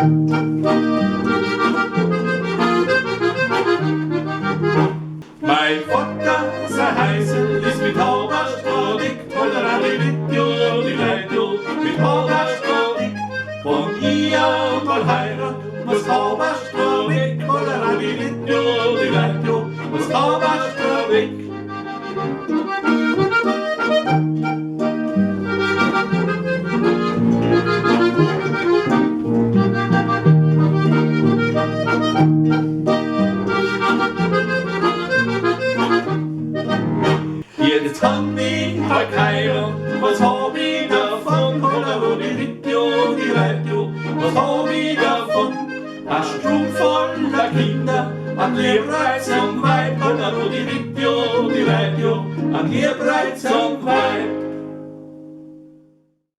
Mein Vater, sein Heisel, ist mit Halberstrahl dick, mit Halberstrahl dick. Wenn ich einmal heirat, muss Halberstrahl weg, muss Halberstrahl weg. Jetzt kann ich halt heiraten, was hab ich davon? Was hab ich davon? Ein Strom voller Kinder, ein Liebreiz am Weib, an Liebreiz am Weib.